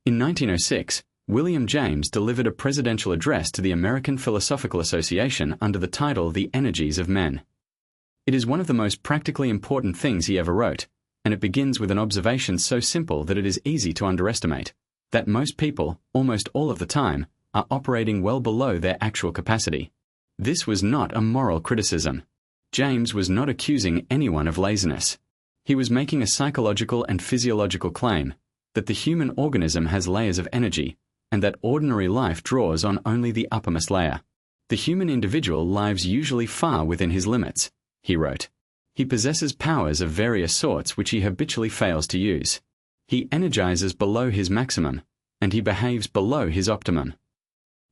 In 1906, William James delivered a presidential address to the American Philosophical Association under the title The Energies of Men. It is one of the most practically important things he ever wrote, and it begins with an observation so simple that it is easy to underestimate, that most people, almost all of the time, are operating well below their actual capacity. This was not a moral criticism. James was not accusing anyone of laziness. He was making a psychological and physiological claim that the human organism has layers of energy, and that ordinary life draws on only the uppermost layer. The human individual lives usually far within his limits, he wrote. He possesses powers of various sorts which he habitually fails to use. He energizes below his maximum, and he behaves below his optimum.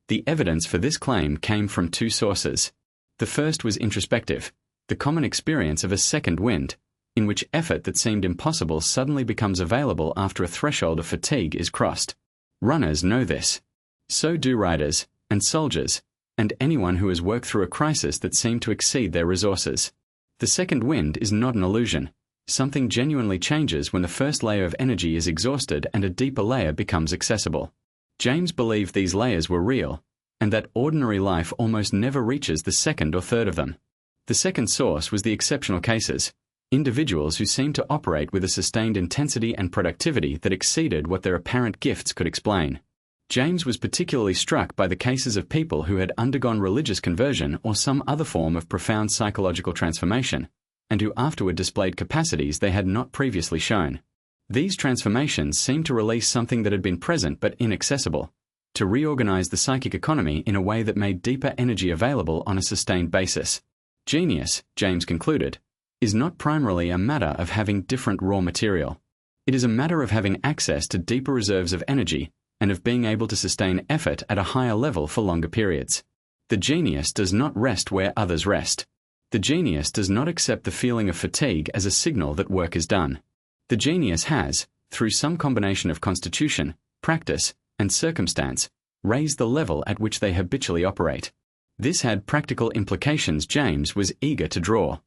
The evidence for this claim came from two sources. The first was introspective, the common experience of a second wind, in which effort that seemed impossible suddenly becomes available after a threshold of fatigue is crossed. Runners know this. So do riders, and soldiers, and anyone who has worked through a crisis that seemed to exceed their resources. The second wind is not an illusion. Something genuinely changes when the first layer of energy is exhausted and a deeper layer becomes accessible. James believed these layers were real, and that ordinary life almost never reaches the second or third of them. The second source was the exceptional cases, individuals who seemed to operate with a sustained intensity and productivity that exceeded what their apparent gifts could explain. James was particularly struck by the cases of people who had undergone religious conversion or some other form of profound psychological transformation, and who afterward displayed capacities they had not previously shown. These transformations seemed to release something that had been present but inaccessible, to reorganize the psychic economy in a way that made deeper energy available on a sustained basis. Genius, James concluded, is not primarily a matter of having different raw material. It is a matter of having access to deeper reserves of energy and of being able to sustain effort at a higher level for longer periods. The genius does not rest where others rest. The genius does not accept the feeling of fatigue as a signal that work is done. The genius has, through some combination of constitution, practice, and circumstance, raised the level at which they habitually operate. This had practical implications James was eager to draw.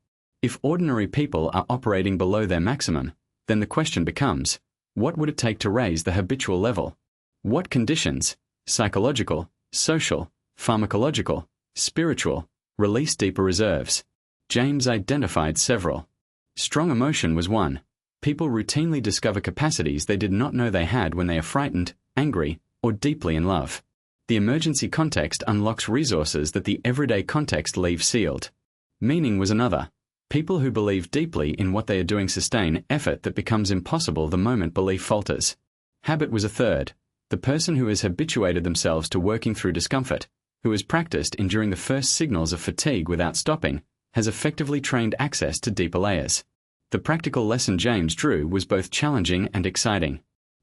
If ordinary people are operating below their maximum, then the question becomes, what would it take to raise the habitual level? What conditions, psychological, social, pharmacological, spiritual, release deeper reserves? James identified several. Strong emotion was one. People routinely discover capacities they did not know they had when they are frightened, angry, or deeply in love. The emergency context unlocks resources that the everyday context leaves sealed. Meaning was another. People who believe deeply in what they are doing sustain effort that becomes impossible the moment belief falters. Habit was a third. The person who has habituated themselves to working through discomfort, who has practiced enduring the first signals of fatigue without stopping, has effectively trained access to deeper layers. The practical lesson James drew was both challenging and exciting.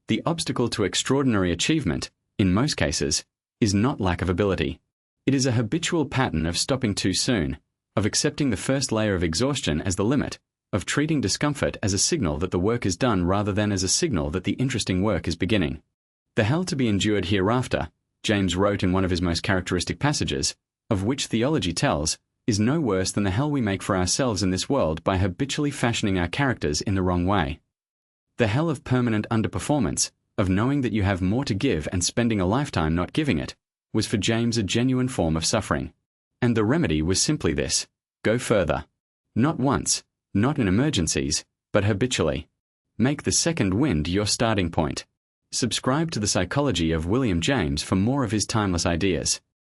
The obstacle to extraordinary achievement, in most cases, is not lack of ability. It is a habitual pattern of stopping too soon, of accepting the first layer of exhaustion as the limit, of treating discomfort as a signal that the work is done rather than as a signal that the interesting work is beginning. The hell to be endured hereafter, James wrote in one of his most characteristic passages, of which theology tells, is no worse than the hell we make for ourselves in this world by habitually fashioning our characters in the wrong way. The hell of permanent underperformance, of knowing that you have more to give and spending a lifetime not giving it, was for James a genuine form of suffering. And the remedy was simply this: go further. Not once, not in emergencies, but habitually. Make the second wind your starting point. Subscribe to The Psychology of William James for more of his timeless ideas.